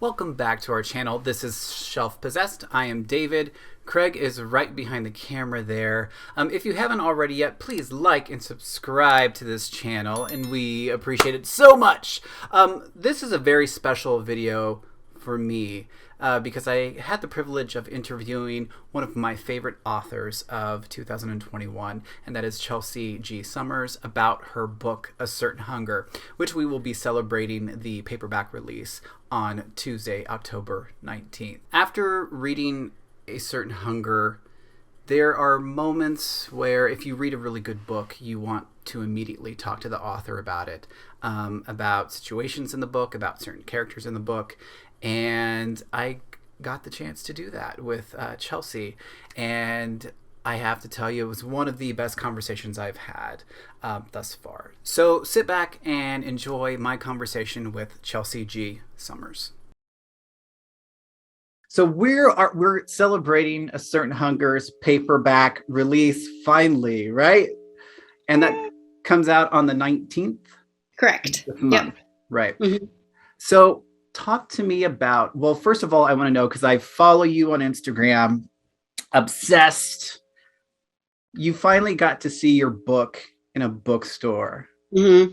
Welcome back to our channel. This is Shelf Possessed. I am David. Craig is right behind the camera there. If you haven't already yet, please like and subscribe to this channel, and we appreciate it so much. This is a very special video for me because I had the privilege of interviewing one of my favorite authors of 2021, and that is Chelsea G. Summers, about her book, A Certain Hunger, which we will be celebrating the paperback release on Tuesday, October 19th. After reading A Certain Hunger, there are moments where if you read a really good book, you want to immediately talk to the author about it, about situations in the book, about certain characters in the book. And I got the chance to do that with Chelsea. And I have to tell you, it was one of the best conversations I've had thus far. So sit back and enjoy my conversation with Chelsea G. Summers. So we're celebrating A Certain Hunger's paperback release finally, right? And that comes out on the 19th? Correct. Yep. Right. Mm-hmm. So talk to me about, well, first of all, I want to know, because I follow you on Instagram, obsessed. You finally got to see your book in a bookstore. Mm-hmm.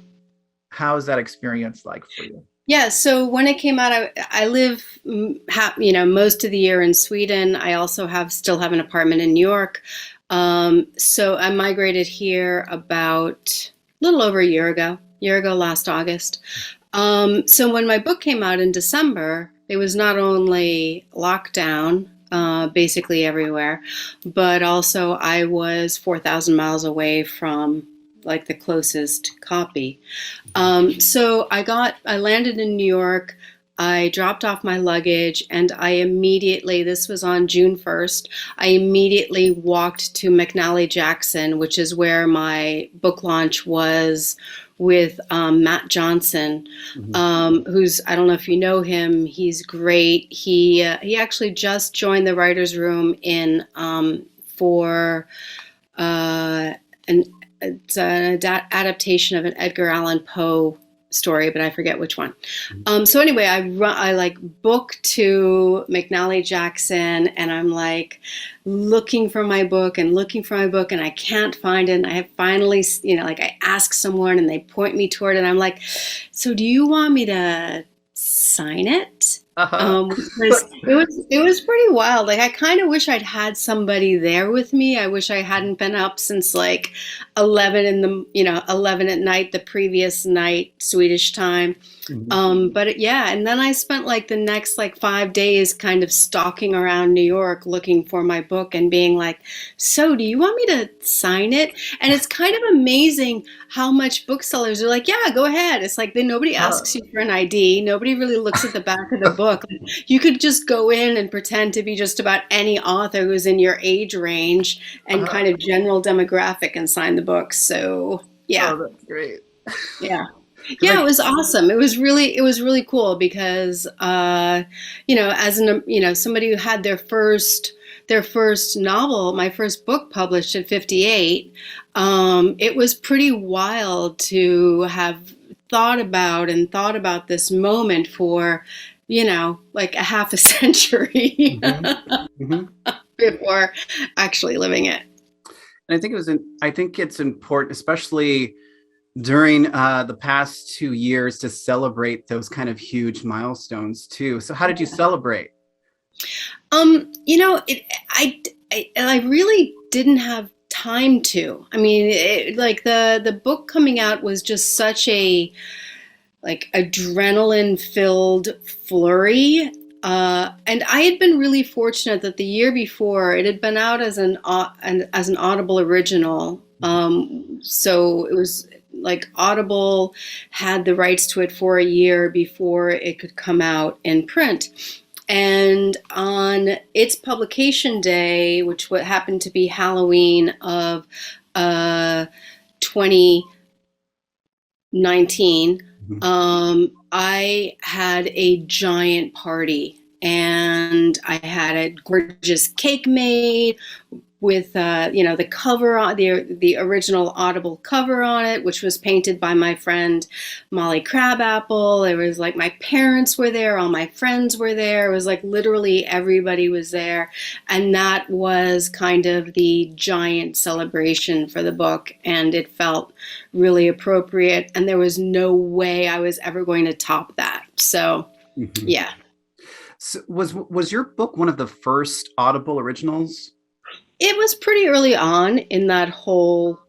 How is that experience like for you? Yeah, so when it came out, I live, most of the year in Sweden. I also still have an apartment in New York. So I migrated here about a little over a year ago last August. So when my book came out in December, it was not only lockdown, basically everywhere, but also I was 4,000 miles away from like the closest copy. So I landed in New York. I dropped off my luggage and this was on June 1st, I immediately walked to McNally Jackson, which is where my book launch was, with Matt Johnson, who's, I don't know if you know him, he's great. He actually just joined the writer's room for it's an adaptation of an Edgar Allan Poe story, but I forget which one. So anyway, I like book to McNally Jackson, and I'm like looking for my book, and I can't find it. And I have finally, I ask someone and they point me toward it. And I'm like, so do you want me to sign it? Because it was pretty wild. Like, I kind of wish I'd had somebody there with me. I wish I hadn't been up since like 11 at night the previous night, Swedish time. But yeah, and then I spent like the next 5 days kind of stalking around New York looking for my book and being like, so do you want me to sign it? And it's kind of amazing how much booksellers are like, yeah, go ahead. It's like nobody asks you for an ID. Nobody really looks at the back of the book. You could just go in and pretend to be just about any author who's in your age range and kind of general demographic and sign the book. So yeah. Oh, that's great. Yeah. Yeah, it was awesome. It was really cool because, somebody who had their first novel, my first book published at 58, it was pretty wild to have thought about this moment for, like a half a century before actually living it. And I think it's important, especially during the past 2 years, to celebrate those kind of huge milestones too. So how did you celebrate? I really didn't have time to. I mean, the book coming out was just such a adrenaline filled flurry. And I had been really fortunate that the year before it had been out as an Audible original. So it was like Audible had the rights to it for a year before it could come out in print. And on its publication day, which happened to be Halloween of 2019, I had a giant party, and I had a gorgeous cake made with the cover on the original Audible cover on it, which was painted by my friend Molly Crabapple. It was like my parents were there, all my friends were there. It was like literally everybody was there, and that was kind of the giant celebration for the book, and it felt really appropriate, and there was no way I was ever going to top that. So Mhm. yeah. So was your book one of the first Audible originals? It was pretty early on in that whole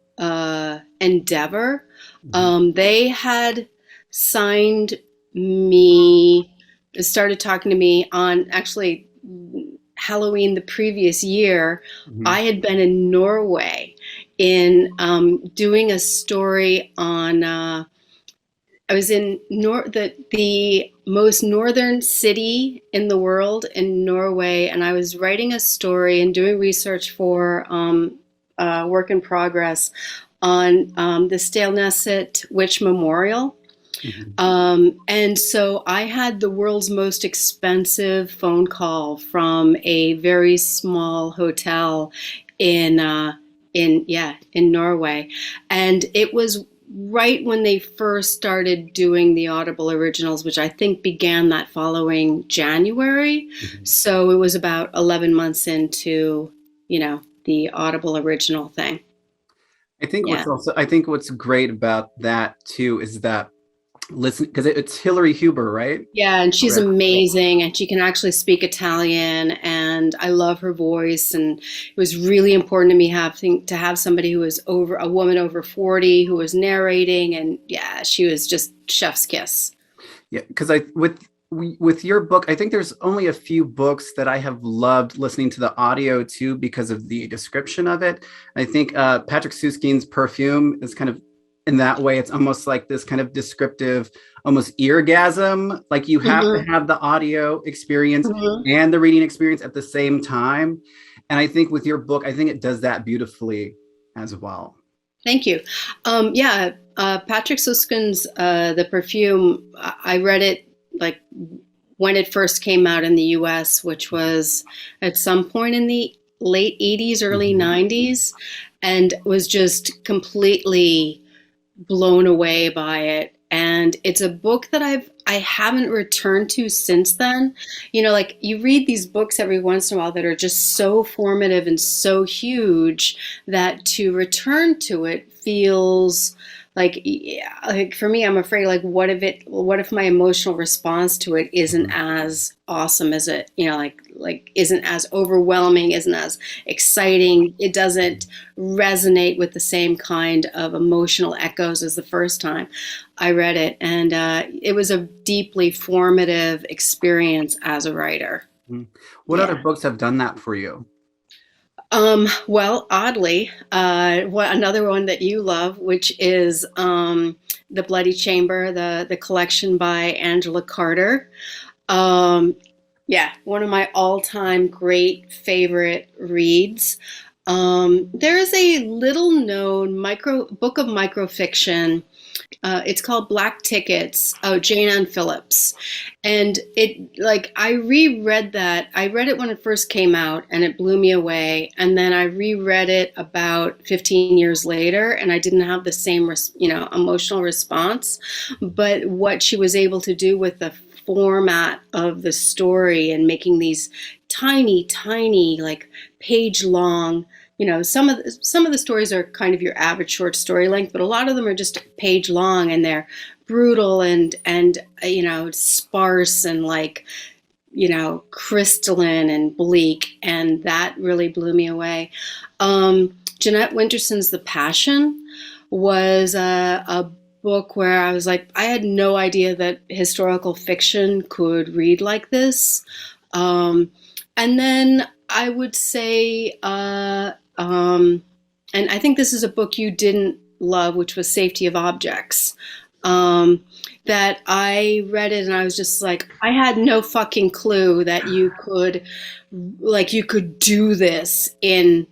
endeavor. Mhm. They had signed me, started talking to me on actually Halloween the previous year. Mhm. I had been in Norway in doing a story on. I was in the most northern city in the world in Norway, and I was writing a story and doing research for work in progress on the Stalneset Witch Memorial. Mhm. And so I had the world's most expensive phone call from a very small hotel in in Norway, and it was right when they first started doing the Audible originals, which I think began that following January. Mhm. So it was about 11 months into the Audible original thing. Yeah. I think what's great about that too is that listen, because it's Hillary Huber, right? Yeah, and she's Correct. amazing, and she can actually speak Italian, and I love her voice. And it was really important to me having to have somebody who was over a woman over 40 who was narrating, and yeah, she was just chef's kiss. Yeah, because with your book, I think there's only a few books that I have loved listening to the audio to because of the description of it. I think Patrick Suskind's Perfume is kind of in that way. It's almost like this kind of descriptive, almost eargasm. Like you have to Hmm. have the audio experience Hmm. and the reading experience at the same time. And I think with your book, I think it does that beautifully as well. Thank you. Yeah, Patrick Suskind's The Perfume. I read it like when it first came out in the U.S., which was at some point in the late 80s, early Mhm. 90s, and was just completely blown away by it. And it's a book that I haven't returned to since then. Like you read these books every once in a while that are just so formative and so huge that to return to it feels like, yeah, like for me, I'm afraid, like what if my emotional response to it isn't Mhm. as awesome as it, like isn't as overwhelming, isn't as exciting. It doesn't resonate with the same kind of emotional echoes as the first time I read it. And it was a deeply formative experience as a writer. Mhm. What other Yeah. books have done that for you? Well, oddly, another one that you love, which is The Bloody Chamber, the collection by Angela Carter. Um, yeah, one of my all-time great favorite reads. There is a little-known micro book of microfiction. It's called Black Tickets. Oh, Jane Ann Phillips, and I reread that. I read it when it first came out, and it blew me away. And then I reread it about 15 years later, and I didn't have the same emotional response. But what she was able to do with the format of the story and making these tiny, tiny, like page long. Some of the stories are kind of your average short story length, but a lot of them are just page long, and they're brutal and sparse and like crystalline and bleak, and that really blew me away. Jeanette Winterson's The Passion was a book where I was like, I had no idea that historical fiction could read like this. And then I would say, and I think this is a book you didn't love, which was Safety of Objects. That I read it and I was just like, I had no fucking clue that you could do this in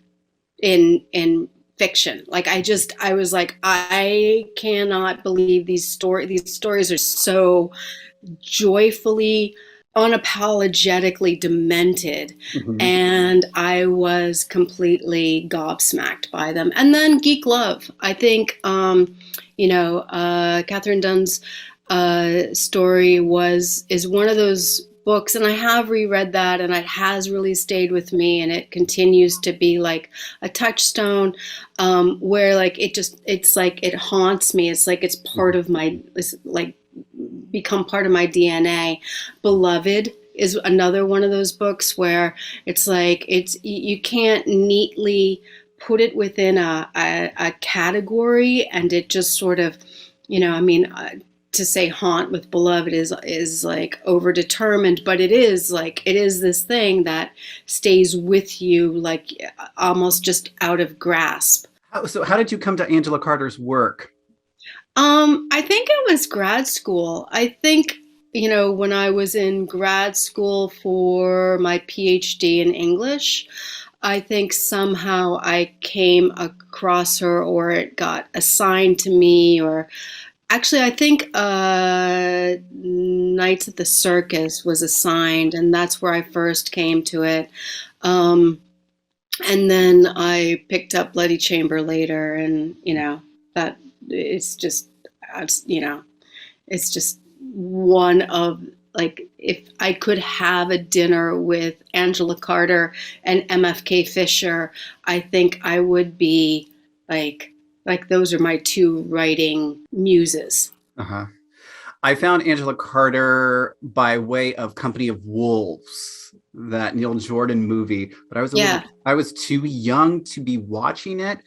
fiction. Like I was like, I cannot believe these stories are so joyfully unapologetically demented, Hmm. and I was completely gobsmacked by them. And then Geek Love, I think, Catherine Dunn's story is one of those books, and I have reread that, and it has really stayed with me, and it continues to be like a touchstone, where like it's like it haunts me. It's like it's part of my, it's like become part of my DNA. Beloved is another one of those books where it's like you can't neatly put it within a category, and it just sort of, I mean, to say haunt with Beloved is like over determined, but it is this thing that stays with you, like almost just out of grasp. So how did you come to Angela Carter's work? I think it was grad school. I think, when I was in grad school for my PhD in English, I think somehow I came across her, or it got assigned to me, or actually, I think Nights at the Circus was assigned, and that's where I first came to it. Um, and then I picked up Bloody Chamber later, and that it's just, it's just one of, like, if I could have a dinner with Angela Carter and MFK Fisher, I think I would be like those are my two writing muses. Uh-huh. I found Angela Carter by way of Company of Wolves, that Neil Jordan movie, but Yeah. I was too young to be watching it.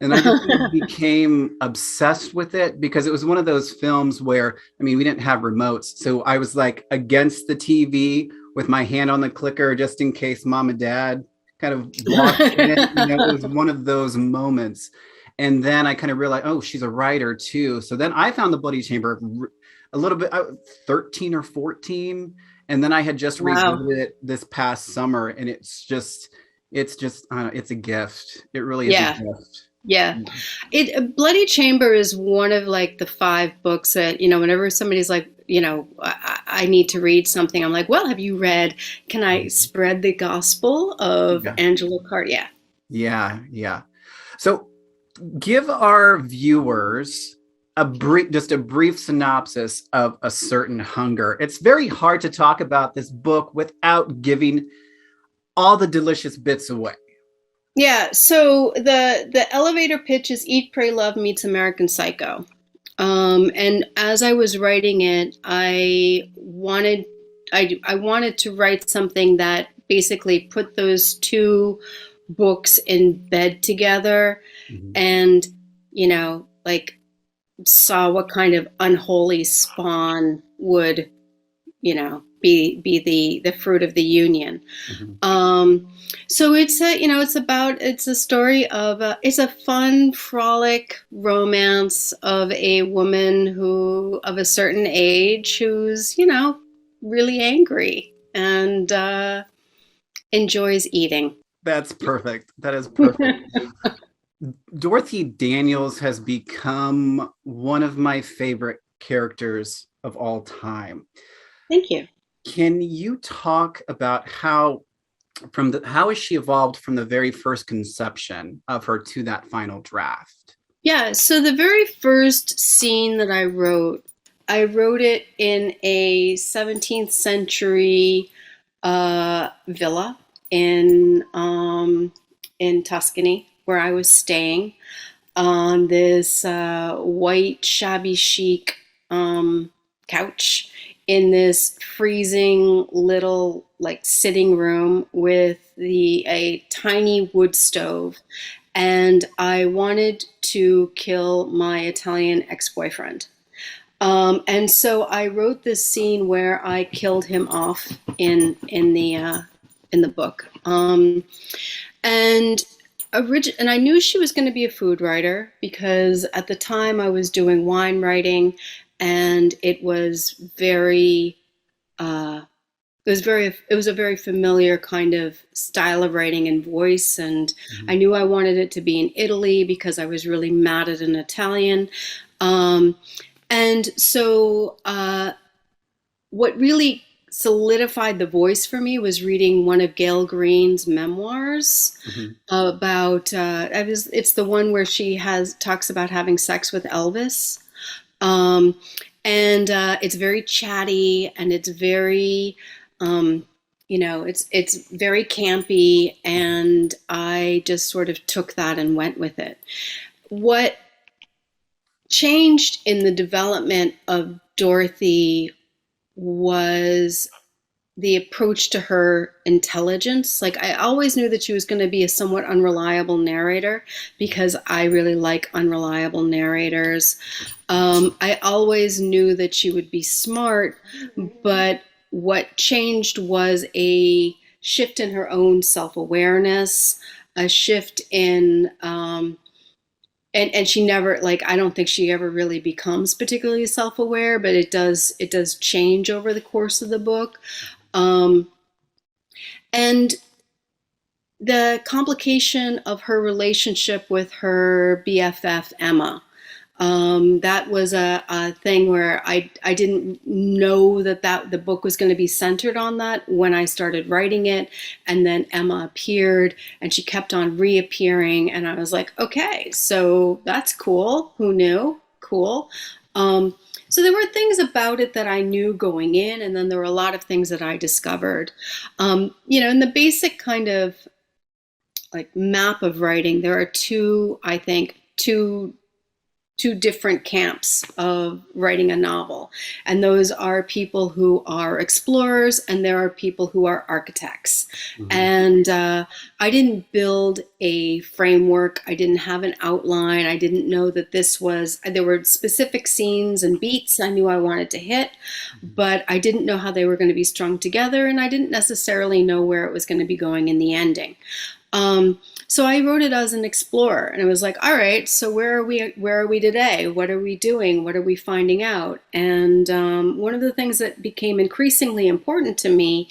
And I just became obsessed with it because it was one of those films where, I mean, we didn't have remotes. So I was like against the TV with my hand on the clicker just in case mom and dad kind of walked in. It was one of those moments. And then I kind of realized, oh, she's a writer too. So then I found the Bloody Chamber a little bit, 13 or 14. And then I had just Wow. revisited it this past summer. And it's a gift. It really is a Yeah. gift. Yeah. It Bloody Chamber is one of like the five books that, whenever somebody's like, I need to read something, I'm like, well, have you read, can I spread the gospel of Yeah. Angela Carter? Yeah. Yeah. Yeah. So give our viewers just a brief synopsis of A Certain Hunger. It's very hard to talk about this book without giving all the delicious bits away. Yeah. So the elevator pitch is Eat, Pray, Love meets American Psycho. And as I was writing it, I wanted to write something that basically put those two books in bed together, Mhm. and like saw what kind of unholy spawn would be the fruit of the union. Mhm. So it's a story of it's a fun frolic romance of a woman who of a certain age who's really angry and enjoys eating. That's perfect. That is perfect. Dorothy Daniels has become one of my favorite characters of all time. Thank you. Can you talk about how has she evolved from the very first conception of her to that final draft? Yeah, so the very first scene that I wrote it in a 17th century villa in Tuscany, where I was staying on this white shabby chic couch in this freezing little like sitting room with a tiny wood stove, and I wanted to kill my Italian ex-boyfriend. And so I wrote this scene where I killed him off in the book. And and I knew she was going to be a food writer because at the time I was doing wine writing, and uh, it was a very familiar kind of style of writing and voice, and I Mhm. knew I wanted it to be in Italy because I was really mad at an Italian. Um, and so what really solidified the voice for me was reading one of Gail Green's memoirs Hmm. about it's the one where she has talks about having sex with Elvis. Um, and it's very chatty and it's very um, it's very campy, and I just sort of took that and went with it. What changed in the development of Dorothy was the approach to her intelligence. Like, I always knew that she was going to be a somewhat unreliable narrator because I really like unreliable narrators. I always knew that she would be smart, but what changed was a shift in her own self-awareness, a shift in and she never, like, I don't think she ever really becomes particularly self-aware, but it does change over the course of the book. um, and the complication of her relationship with her BFF Emma, that was a thing where I didn't know that the book was going to be centered on that when I started writing it. And then Emma appeared and she kept on reappearing. And I was like, okay, so that's cool. Who knew? Cool. Um, so there were things about it that I knew going in, and then there were a lot of things that I discovered. In the basic kind of like map of writing, there are I think, two different camps of writing a novel. And those are people who are explorers, and there are people who are architects. Hmm. And I didn't build a framework. I didn't have an outline. I didn't know that there were specific scenes and beats I knew I wanted to hit, but I didn't know how they were going to be strung together. And I didn't necessarily know where it was going to be going in the ending. So I wrote it as an explorer, and it was like, all right, so where are we? Where are we today? What are we doing? What are we finding out? And one of the things that became increasingly important to me,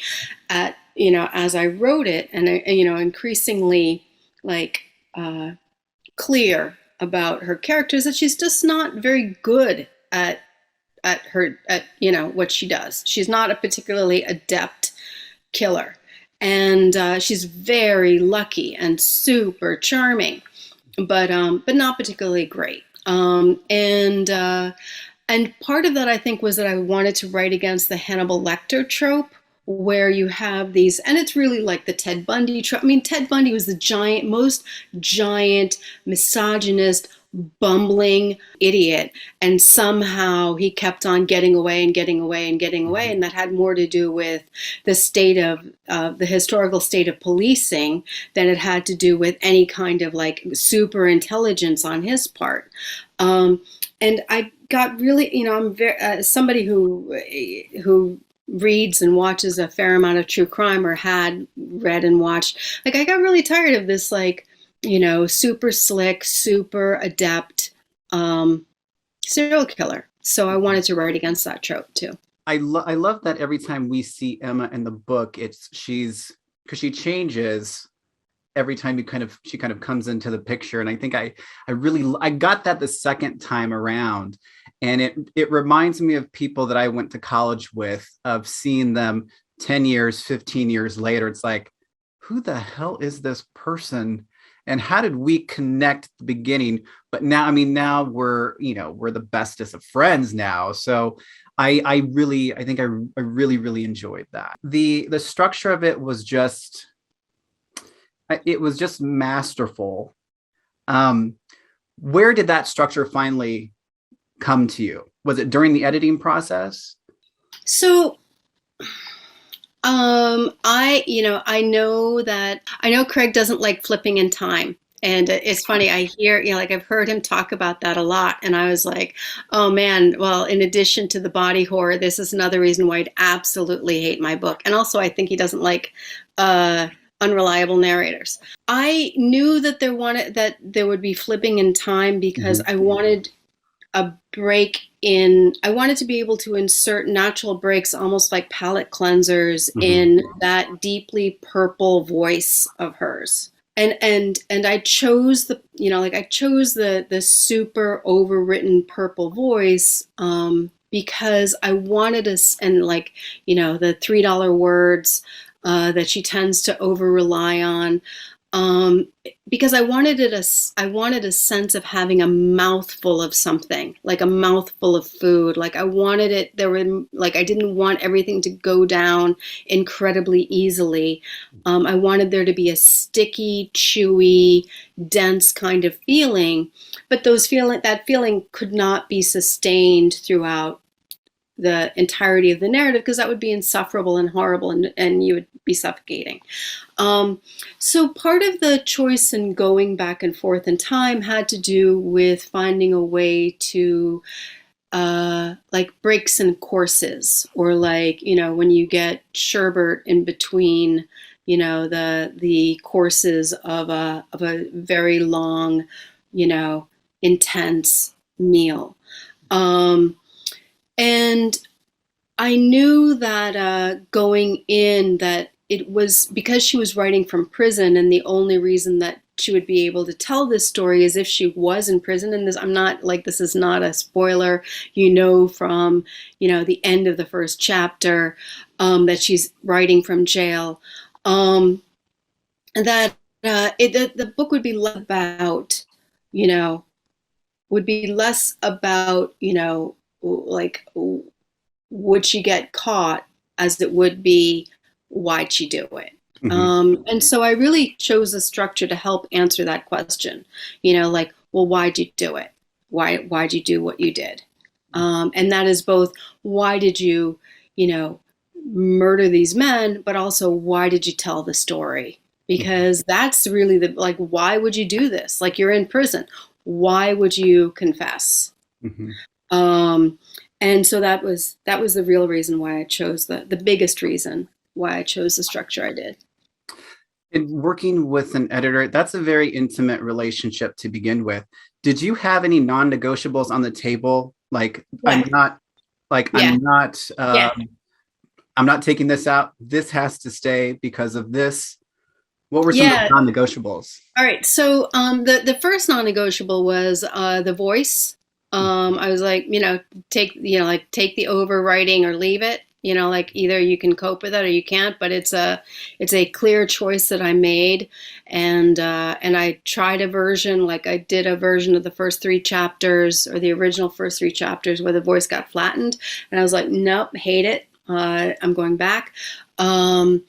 as I wrote it, and increasingly like clear about her character, is that she's just not very good at what she does. She's not a particularly adept killer. And she's very lucky and super charming, but not particularly great. And part of that, I think, was that I wanted to write against the Hannibal Lecter trope, where you have these, and it's really like the Ted Bundy trope. I mean, Ted Bundy was the most giant, misogynist, bumbling idiot, and somehow he kept on getting away and getting away and getting away, and that had more to do with the state of the historical state of policing than it had to do with any kind of like super intelligence on his part. And I got really, I'm very somebody who reads and watches a fair amount of true crime, or had read and watched. Like, I got really tired of this, like, super slick, super adept serial killer. So I wanted to write against that trope too. I love that every time we see Emma in the book, because she changes every time she kind of comes into the picture. And I think I got that the second time around. And it reminds me of people that I went to college with, of seeing them 10 years, 15 years later. It's like, who the hell is this person? And how did we connect at the beginning? But now, I mean, now we're the bestest of friends now. So I think I really, really enjoyed that. The structure of it was just masterful. Where did that structure finally come to you? Was it during the editing process? So I know Craig doesn't like flipping in time. And it's funny, I hear, like, I've heard him talk about that a lot. And I was like, oh man, well, in addition to the body horror, this is another reason why I'd absolutely hate my book. And also, I think he doesn't like unreliable narrators. I knew that there would be flipping in time because Mm-hmm. I wanted I wanted to be able to insert natural breaks, almost like palate cleansers, Mm-hmm. in that deeply purple voice of hers. And I chose the super overwritten purple voice, because I wanted us, and like, the $3 words that she tends to over rely on. Because I wanted I wanted a sense of having a mouthful of something, like a mouthful of food. Like I wanted it, I didn't want everything to go down incredibly easily. I wanted there to be a sticky, chewy, dense kind of feeling, but that feeling could not be sustained throughout the entirety of the narrative, because that would be insufferable and horrible, and you would be suffocating. So part of the choice in going back and forth in time had to do with finding a way to like breaks and courses, or like, when you get sherbet in between, the courses of a very long, intense meal. And I knew that going in, that it was because she was writing from prison, and the only reason that she would be able to tell this story is if she was in prison. And this is not a spoiler, from, the end of the first chapter, that she's writing from jail. And that the book would be less about, like, would she get caught, as it would be, why'd she do it? Mm-hmm. And so I really chose a structure to help answer that question. Like, well, why'd you do it? Why'd you do what you did? And that is both, why did you, murder these men, but also, why did you tell the story? Because that's really why would you do this? Like, you're in prison. Why would you confess? Mm-hmm. And so that was the real reason why I chose the biggest reason why I chose the structure I did. And working with an editor, that's a very intimate relationship to begin with. Did you have any non-negotiables on the table? Like, yeah. I'm not taking this out. This has to stay because of this. What were some of the non-negotiables? All right. So the first non-negotiable was the voice. I was like, take the overwriting or leave it. Either you can cope with it or you can't. But it's a clear choice that I made, and I tried a version. Like, I did a version of the first 3 chapters, or the original first 3 chapters, where the voice got flattened, and I was like, nope, hate it. I'm going back. And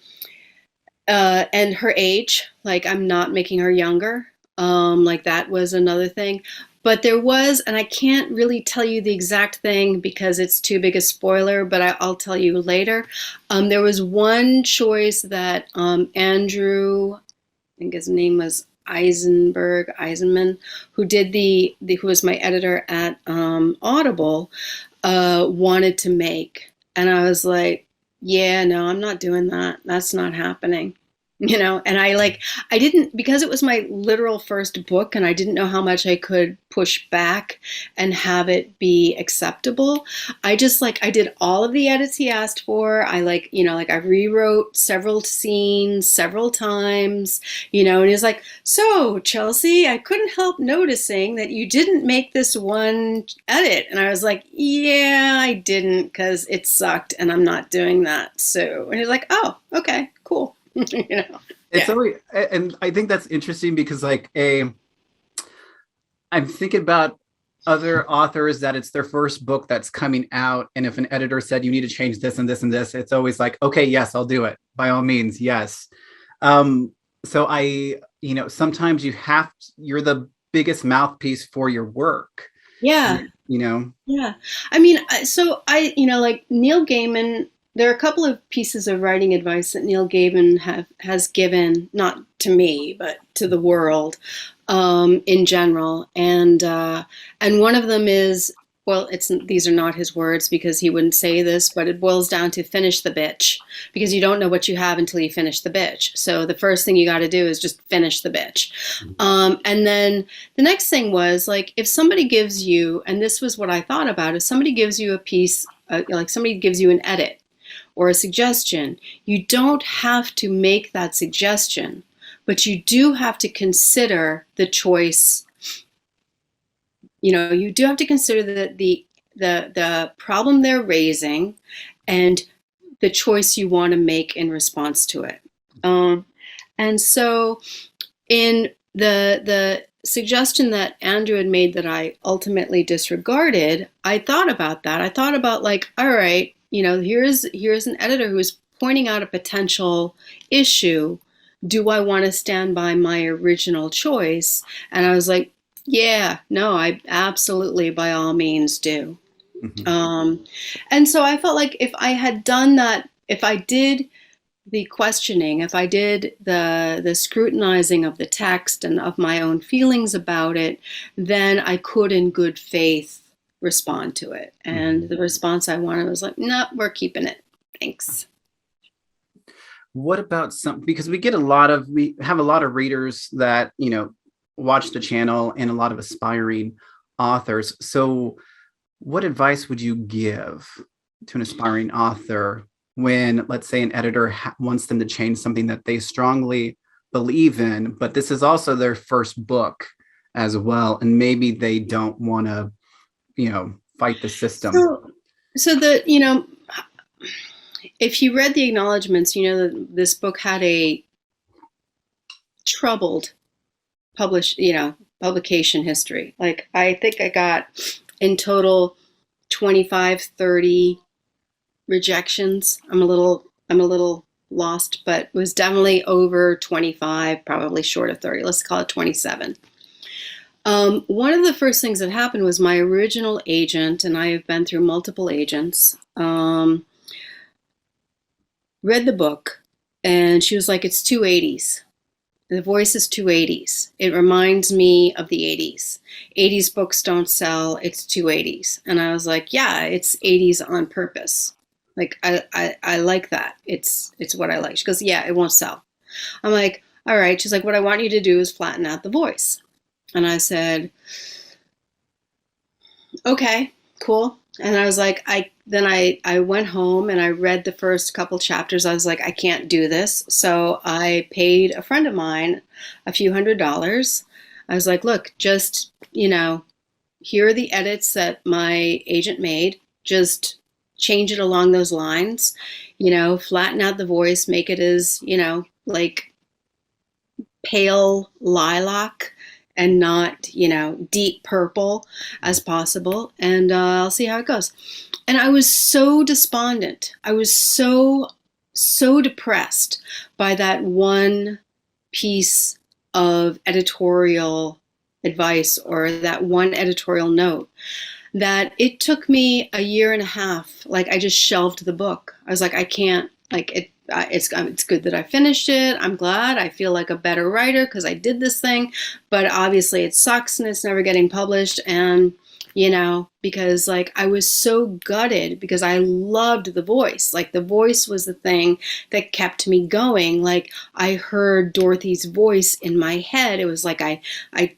her age, like, I'm not making her younger. Like, that was another thing. But there was, and I can't really tell you the exact thing because it's too big a spoiler, but I'll tell you later. There was one choice that Andrew, I think his name was Eisenman, who did who was my editor at Audible, wanted to make. And I was like, yeah, no, I'm not doing that. That's not happening. And I didn't, because it was my literal first book, and I didn't know how much I could push back and have it be acceptable. I did all of the edits he asked for. I rewrote several scenes several times, and he's like, so Chelsea, I couldn't help noticing that you didn't make this one edit. And I was like, yeah, I didn't, because it sucked and I'm not doing that. So, and he's like, oh, okay, cool. It's always, and I think that's interesting because I'm thinking about other authors that it's their first book that's coming out, and if an editor said you need to change this and this and this, it's always like, okay, yes, I'll do it, by all means, yes. So sometimes you're the biggest mouthpiece for your work. Yeah. Yeah. I mean, so like Neil Gaiman. There are a couple of pieces of writing advice that Neil Gaiman has given, not to me, but to the world in general. And one of them is, well, these are not his words because he wouldn't say this, but it boils down to finish the bitch, because you don't know what you have until you finish the bitch. So the first thing you got to do is just finish the bitch. And then the next thing was, like, if somebody gives you, and this was what I thought about, if somebody gives you a piece, like somebody gives you an edit or a suggestion, you don't have to make that suggestion, but you do have to consider the choice. You do have to consider the the problem they're raising and the choice you want to make in response to it. And so in the suggestion that Andrew had made that I ultimately disregarded, I thought about that. I thought about like, all right, here's an editor who's pointing out a potential issue. Do I want to stand by my original choice? And I was like, yeah, no, I absolutely, by all means, do. Mm-hmm. And so I felt like if I had done that, if I did the questioning, if I did the scrutinizing of the text and of my own feelings about it, then I could in good faith respond to it. And the response I wanted was like, no, we're keeping it. Thanks. What about because we have a lot of readers that, watch the channel and a lot of aspiring authors. So what advice would you give to an aspiring author when, let's say, an editor wants them to change something that they strongly believe in, but this is also their first book as well, and maybe they don't want to, fight the system? So if you read the acknowledgments, that this book had a troubled publication history. Like, I think I got in total 25, 30 rejections. I'm a little lost, but it was definitely over 25, probably short of 30. Let's call it 27. One of the first things that happened was my original agent, and I have been through multiple agents, read the book, and she was like, it's too 80s. The voice is too 80s. It reminds me of the 80s. 80s books don't sell. It's too 80s. And I was like, yeah, it's 80s on purpose. Like, I like that. It's what I like. She goes, yeah, it won't sell. I'm like, all right. She's like, what I want you to do is flatten out the voice. And I said, okay, cool. And I was like, I went home and I read the first couple chapters. I was like, I can't do this. So I paid a friend of mine a few $100s. I was like, look, just, here are the edits that my agent made. Just change it along those lines, flatten out the voice, make it as, like pale lilac and not, deep purple as possible. And I'll see how it goes. And I was so despondent. I was so depressed by that one piece of editorial advice or that one editorial note that it took me a year and a half. Like, I just shelved the book. I was like, I can't, like, it's good that I finished it. I'm glad. I feel like a better writer because I did this thing, but obviously it sucks and it's never getting published. And, because like I was so gutted because I loved the voice. Like, the voice was the thing that kept me going. Like, I heard Dorothy's voice in my head. It was like I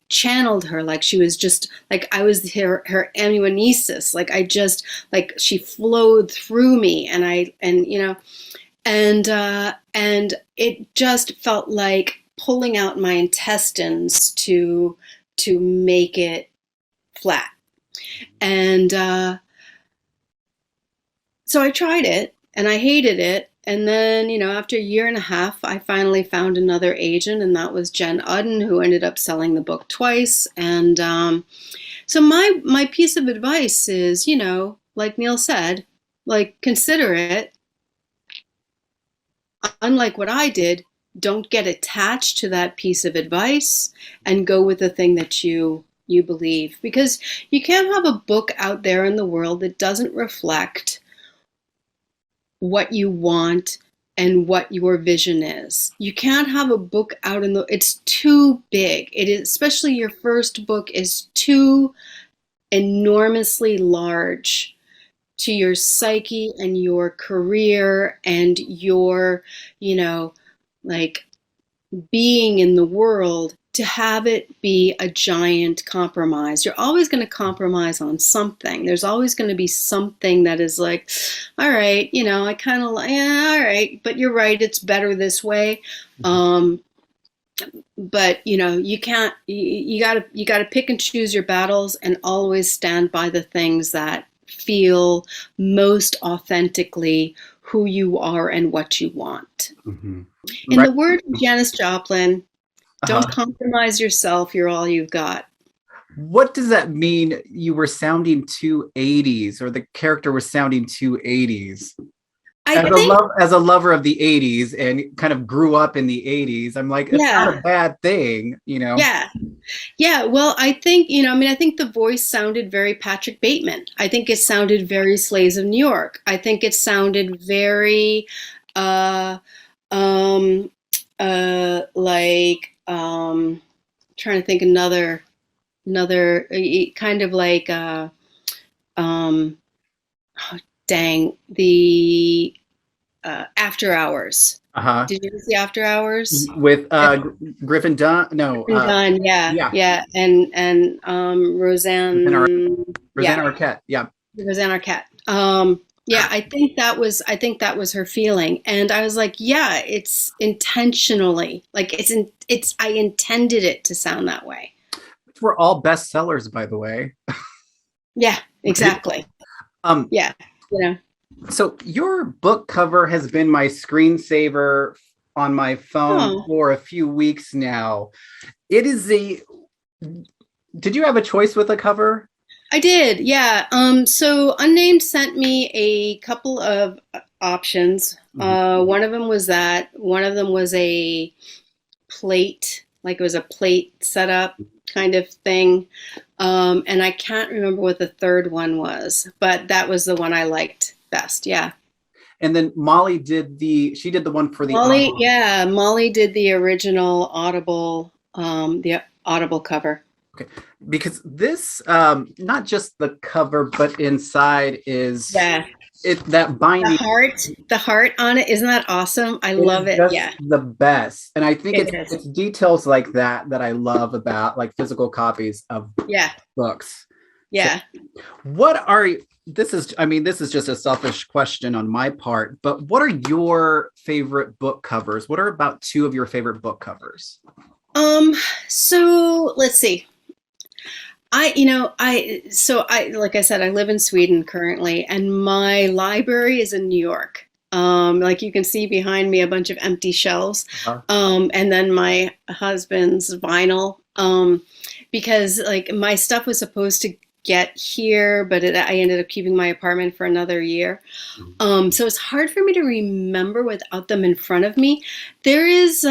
channeled her. Like, she was just like, I was her amanuensis. Like, she flowed through me, and it just felt like pulling out my intestines to make it flat. And so I tried it and I hated it. And then, after a year and a half, I finally found another agent, and that was Jen Udden, who ended up selling the book twice. And so my piece of advice is, like Neil said, like, consider it. Unlike what I did, don't get attached to that piece of advice and go with the thing that you believe. Because you can't have a book out there in the world that doesn't reflect what you want and what your vision is. You can't have a book out it's too big. It is, especially your first book is too enormously large to your psyche and your career and your, like, being in the world, to have it be a giant compromise. You're always going to compromise on something. There's always going to be something that is like, all right, I kind of like, yeah, all right, but you're right, it's better this way. But you gotta pick and choose your battles and always stand by the things that feel most authentically who you are and what you want. Mm-hmm. In the word of Janis Joplin, Uh-huh. don't compromise yourself, you're all you've got. What does that mean? You were sounding too 80s, or the character was sounding too 80s? I think, As a lover of the 80s and kind of grew up in the 80s, I'm like, it's not yeah, a bad thing, you know? yeah. Yeah, well, I think, I think the voice sounded very Patrick Bateman. I think it sounded very Slaves of New York. I think it sounded very, uh, um, trying to think kind of like, um, oh, dang, the After Hours. Uh-huh. Did you see After Hours? With Griffin Dunn? No, Done, yeah, yeah, yeah, and Rosanna Arquette. Yeah. Rosanna Arquette. Yeah, I think that was her feeling, and I was like, yeah, it's intentionally, like I intended it to sound that way. Which were all bestsellers, by the way. Yeah, exactly. Um, Yeah, you know. so your book cover has been my screensaver on my phone Oh, for a few weeks now. It is a. Did you have a choice with a cover? I did, yeah. So Unnamed sent me a couple of options. One of them was that. One of them was a plate, like it was a plate setup kind of thing. And I can't remember what the third one was, but that was the one I liked best. Yeah. And then Molly she did the one for the Molly, Audible. yeah, Molly did the original the Audible cover. Okay. Because this, not just the cover, but inside is Yeah. that binding. The heart on it, isn't that awesome? I love it. Just Yeah, the best. And I think it is. it's details like that I love about like physical copies of Yeah, books. yeah. So what are this is just a selfish question on my part, but what are your favorite book covers? What are about two of your favorite book covers? So let's see. Like I said, I live in Sweden currently, and my library is in New York. Like you can see behind me a bunch of empty shelves, Uh-huh. and then my husband's vinyl, because like my stuff was supposed to get here, but I ended up keeping my apartment for another year. So it's hard for me to remember without them in front of me. There is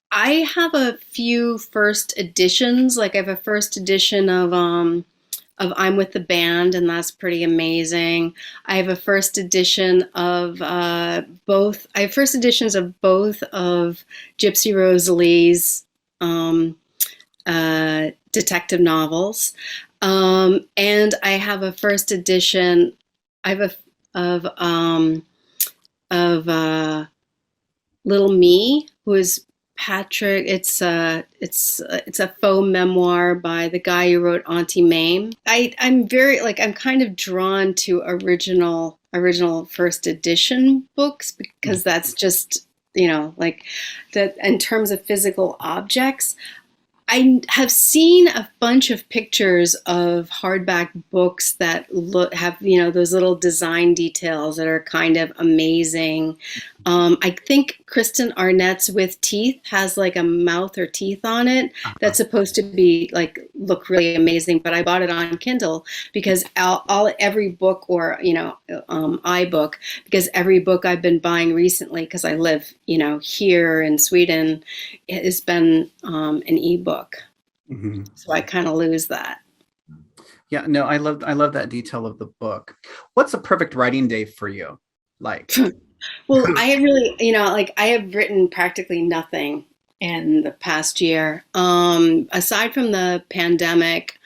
I have a few first editions. Like I have a first edition of I'm with the Band, and that's pretty amazing. I have a first edition of both. I have first editions of both of Gypsy Rose Lee's detective novels, and I have a first edition. I have of Little Me, who is Patrick. It's a faux memoir by the guy who wrote Auntie Mame. I'm kind of drawn to original first edition books because that's just like that in terms of physical objects. I have seen a bunch of pictures of hardback books that have those little design details that are kind of amazing. I think Kristen Arnett's With Teeth has like a mouth or teeth on it that's supposed to be like look really amazing. But I bought it on Kindle because every book or iBook, because every book I've been buying recently, because I live here in Sweden, has been an ebook. Mm-hmm. So I kind of lose that. Yeah, no, I love that detail of the book. What's a perfect writing day for you? Like, well, I have really, I have written practically nothing in the past year. Aside from the pandemic,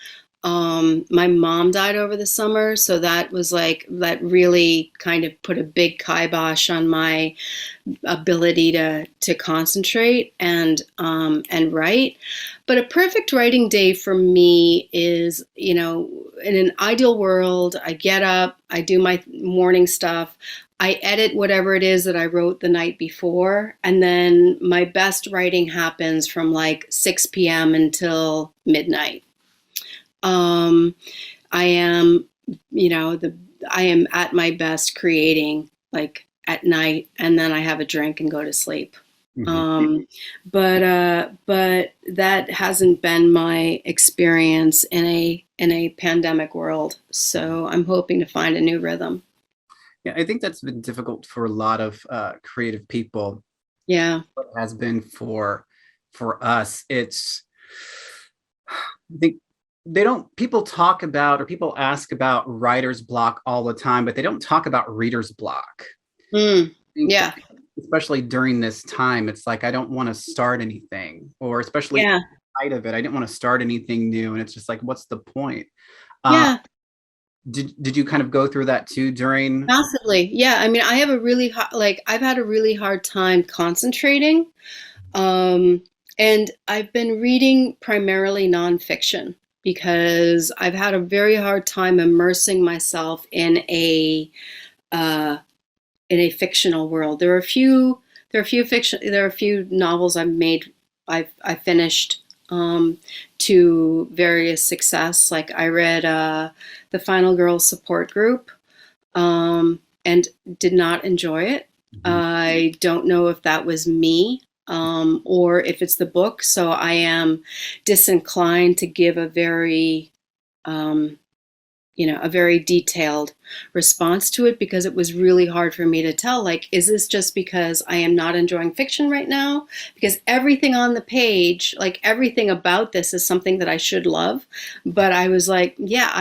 my mom died over the summer, so that really kind of put a big kibosh on my ability to concentrate and write. But a perfect writing day for me is, in an ideal world, I get up, I do my morning stuff, I edit whatever it is that I wrote the night before, and then my best writing happens from like 6 p.m. until midnight. I am I am at my best creating like at night, and then I have a drink and go to sleep. Mhm. But that hasn't been my experience in a pandemic world. So I'm hoping to find a new rhythm. Yeah, I think that's been difficult for a lot of creative people. Yeah. What has been for us, I think they don't people talk about or people ask about writer's block all the time, but they don't talk about reader's block. Mm, I think yeah. especially during this time, it's like I don't want to start anything, or especially Yeah. out of it, I didn't want to start anything new, and it's just like, what's the point? Uh, Yeah. did you kind of go through that too during? Massively. Yeah. I mean, I have a really I've had a really hard time concentrating. Um, and I've been reading primarily nonfiction because I've had a very hard time immersing myself uh, in a fictional world. There are a few novels I finished to various success. Like I read the Final Girl Support Group and did not enjoy it. Mhm. I don't know if that was me or if it's the book. So I am disinclined to give um, a very detailed response to it because it was really hard for me to tell, like, is this just because I am not enjoying fiction right now? Because everything on the page, like everything about this is something that I should love. But I was like, yeah,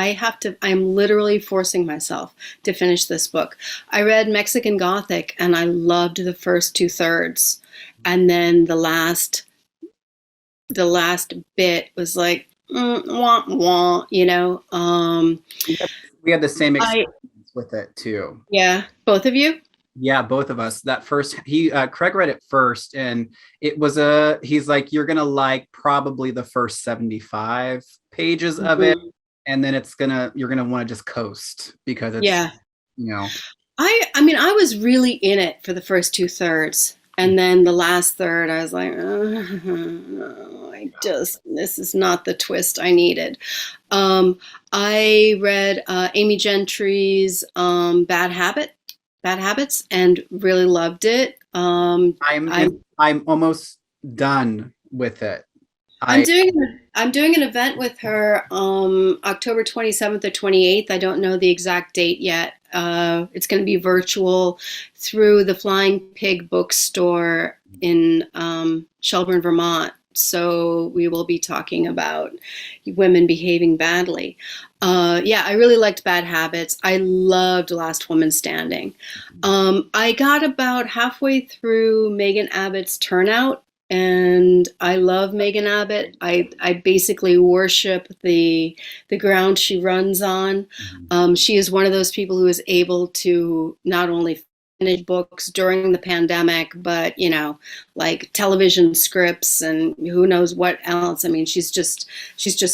I'm literally forcing myself to finish this book. I read Mexican Gothic and I loved the first two thirds. And then the last bit was like, wah, wah, We had the same I experience with it too. Yeah, both of you? Yeah, both of us. That first, Craig read it first, and he's like, you're gonna like probably the first 75 pages of it, Mhm. and then you're gonna want to just coast because it's, Yeah. you know, I mean, I was really in it for the first two thirds. And then the last third, I was like, no, this is not the twist I needed. Um, I read Amy Gentry's Bad Habits, and really loved it. I I'm almost done with it. I'm I doing I'm doing an event with her October 27th or 28th. I don't know the exact date yet. It's going to be virtual through the Flying Pig bookstore in Shelburne, Vermont. So we will be talking about women behaving badly. Yeah, I really liked Bad Habits. I loved Last Woman Standing. I got about halfway through Megan Abbott's Turnout, and I love Megan Abbott. I basically worship the ground she runs on. She is one of those people who is able to not only finish books during the pandemic, but like television scripts and who knows what else. I mean, she's just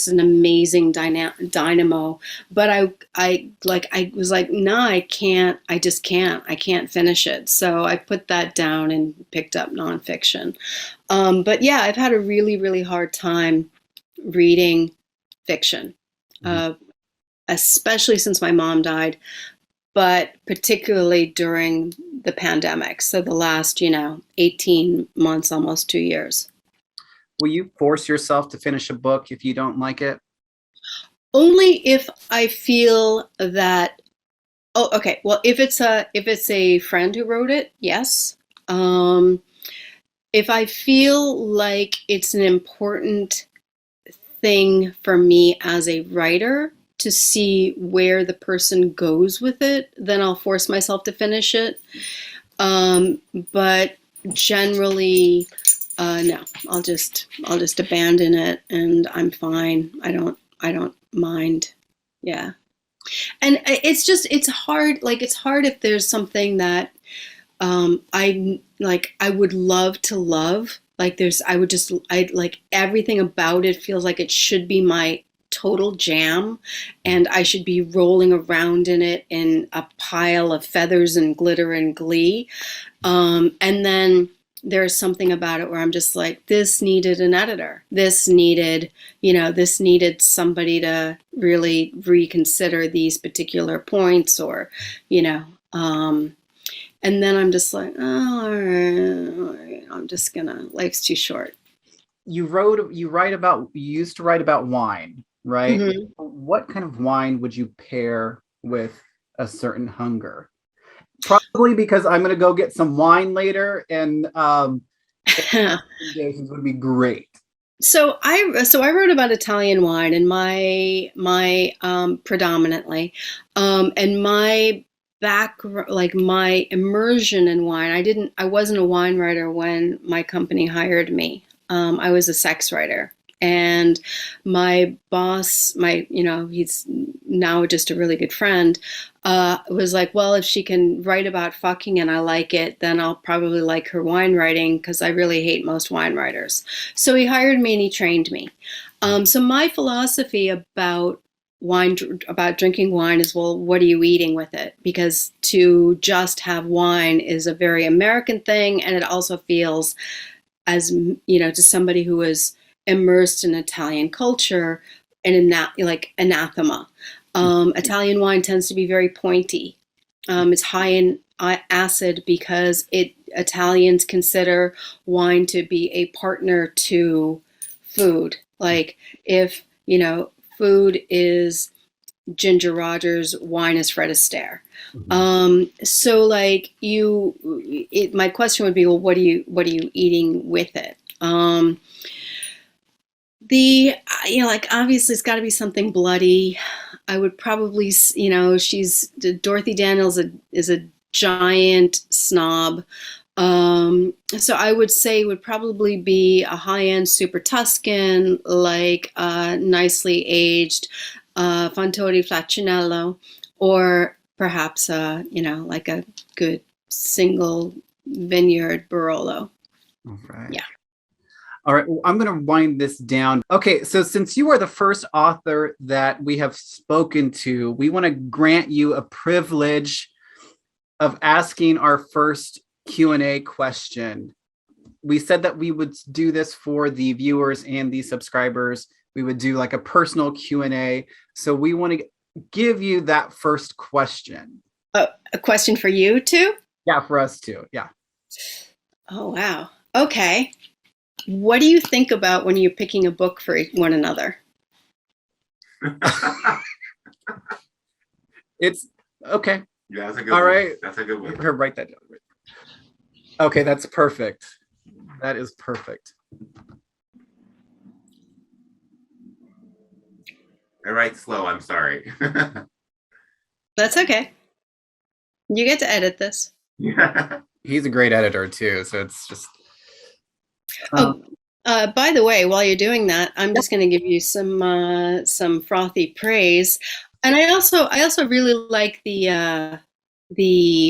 an amazing dynamo. But I was like, no, I can't. I just can't. I can't finish it. So I put that down and picked up nonfiction. But yeah, I've had a really, really hard time reading fiction, uh, especially since my mom died, but particularly during the pandemic. So the last, 18 months, almost 2 years. Will you force yourself to finish a book if you don't like it? Only if I feel that, oh, okay. Well, if it's a friend who wrote it, yes. If I feel like it's an important thing for me as a writer to see where the person goes with it, then I'll force myself to finish it. But generally, no, I'll just abandon it, and I'm fine. I don't mind. Yeah, and it's hard. Like it's hard if there's something that I would love to love. Like I like everything about it feels like it should be my total jam, and I should be rolling around in it in a pile of feathers and glitter and glee. And then there's something about it where I'm just like, this needed an editor. This needed, this needed somebody to really reconsider these particular points, or, and then I'm just like, oh, all right, I'm just gonna, life's too short. You used to write about wine, right? Mm-hmm. What kind of wine would you pair with a certain hunger? Probably because I'm going to go get some wine later, and recommendations would be great. So I wrote about Italian wine, and my predominantly, and my like my immersion in wine. I wasn't a wine writer when my company hired me. I was a sex writer. And my boss, he's now just a really good friend, was like, well, if she can write about fucking and I like it, then I'll probably like her wine writing, because I really hate most wine writers. So he hired me and he trained me. So my philosophy about drinking wine is, well, what are you eating with it? Because to just have wine is a very American thing, and it also feels, as to somebody who is immersed in Italian culture, and like anathema. Italian wine tends to be very pointy. It's high in acid because Italians consider wine to be a partner to food. Like, if food is Ginger Rogers, wine is Fred Astaire. So like my question would be, well, what are you eating with it? Like, obviously it's got to be something bloody. I would probably, Dorothy Daniels is a giant snob. So I would say it would probably be a high-end Super Tuscan, like nicely aged Fantoni Flaccinello, or perhaps like a good single vineyard Barolo. All right. Yeah. All right, well, I'm going to wind this down. Okay, so since you are the first author that we have spoken to, we want to grant you a privilege of asking our first Q&A question. We said that we would do this for the viewers and the subscribers. We would do like a personal Q&A. So we want to give you that first question. A question for you too? Yeah, for us too. Yeah. Oh, wow. Okay. What do you think about when you're picking a book for one another? It's okay. Yeah, that's a good All one. right. That's a good one. Write that down. Okay, that's perfect. That is perfect. I write slow, I'm sorry. That's okay. You get to edit this. Yeah. He's a great editor too, so it's just by the way, while you're doing that, I'm just going to give you some frothy praise, and I also really like the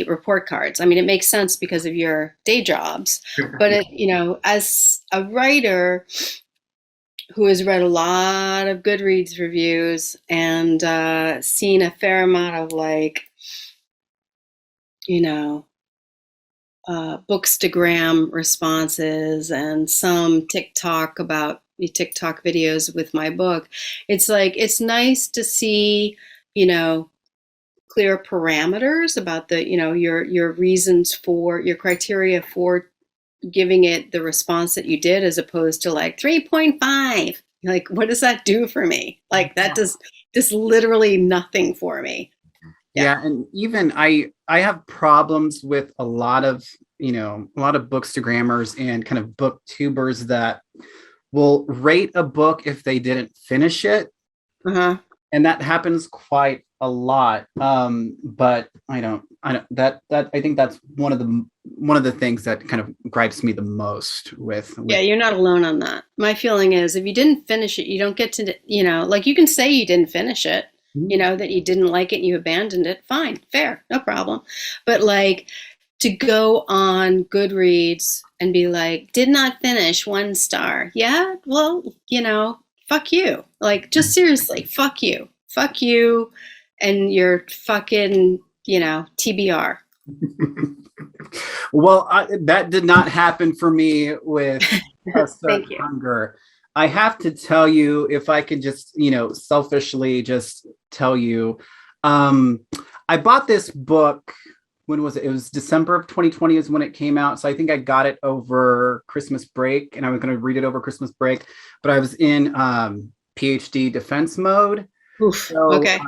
report cards. I mean, it makes sense because of your day jobs, but as a writer who has read a lot of Goodreads reviews and seen a fair amount of Bookstagram responses and some TikTok videos with my book. It's like, it's nice to see, clear parameters about your reasons for your criteria for giving it the response that you did, as opposed to like 3.5. Like, what does that do for me? Like, that does literally nothing for me. Yeah, and even I have problems with a lot of bookstagrammers and kind of booktubers that will rate a book if they didn't finish it. And that happens quite a lot. But I think that's one of the things that kind of gripes me the most with. Yeah, you're not alone on that. My feeling is, if you didn't finish it, you don't get to, like, you can say you didn't finish it, that you didn't like it and you abandoned it. Fine, fair, no problem. But like, to go on Goodreads and be like, did not finish, 1 star. Yeah, well, fuck you. Like, just seriously, fuck you. Fuck you and your fucking, TBR. Well, that did not happen for me with a Thank certain you. hunger. I have to tell you, if I could just, selfishly just tell you, um, I bought this book. When was it? It was December of 2020 is when it came out. So I think I got it over Christmas break, and I was going to read it over Christmas break, but I was in PhD defense mode. Oof. So, Okay.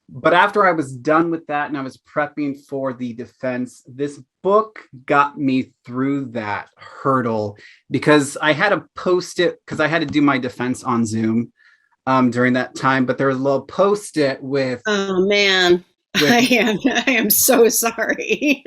but after I was done with that and I was prepping for the defense, this book got me through that hurdle because I had to post it because I had to do my defense on Zoom during that time. But there was a little post it with, Oh man, with I am so sorry.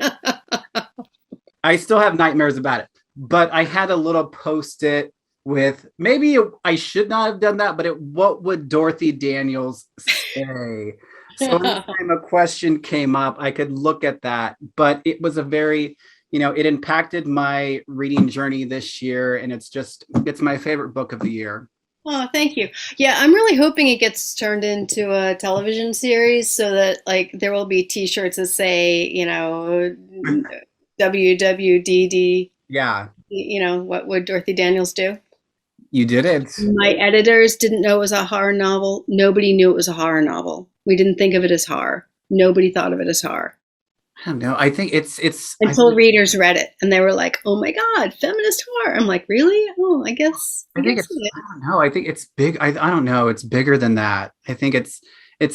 I still have nightmares about it, but I had a little post it with maybe I should not have done that, but what would Dorothy Daniels say? So anytime a question came up, I could look at that. But it was a very, it impacted my reading journey this year. And it's my favorite book of the year. Oh, thank you. Yeah, I'm really hoping it gets turned into a television series so that like there will be T-shirts that say, WWDD. Yeah, What would Dorothy Daniels do? you did it. My editors didn't know it was a horror novel. Nobody knew it was a horror novel. We didn't think of it as horror. Nobody thought of it as horror. I don't know. I think it's Until readers read it and they were like, "Oh my God, feminist horror!" I'm like, "Really? Oh, I guess I think it it's is." I don't know. I think it's big. I don't know. It's bigger than that. I think it's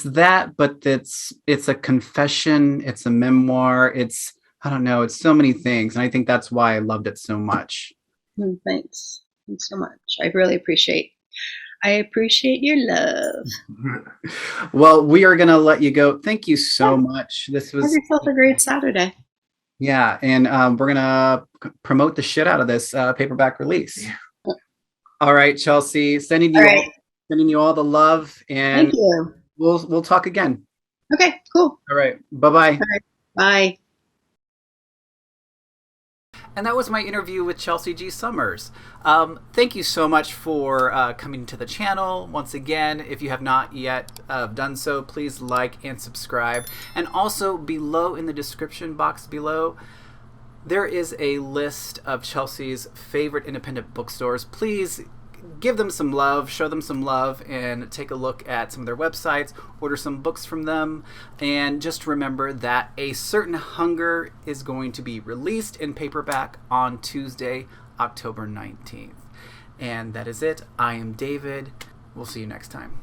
that, but it's a confession, it's a memoir, I don't know, it's so many things. And I think that's why I loved it so much. Thanks. Thanks so much. I really appreciate your love. Well, we are gonna let you go. Thank you so much. This Have was yourself a great Saturday. yeah, and we're gonna promote the shit out of this paperback release. All right, Chelsea, All right. sending you all the love, Thank and you. we'll talk again. Okay, cool. All right, bye-bye. All right. Bye. And that was my interview with Chelsea G. Summers. Thank you so much for coming to the channel. Once again, if you have not yet done so, please like and subscribe. And also below in the description box below, there is a list of Chelsea's favorite independent bookstores. Please give them some love, show them some love, and take a look at some of their websites, order some books from them, and just remember that A Certain Hunger is going to be released in paperback on Tuesday, October 19th. And that is it. I am David. We'll see you next time.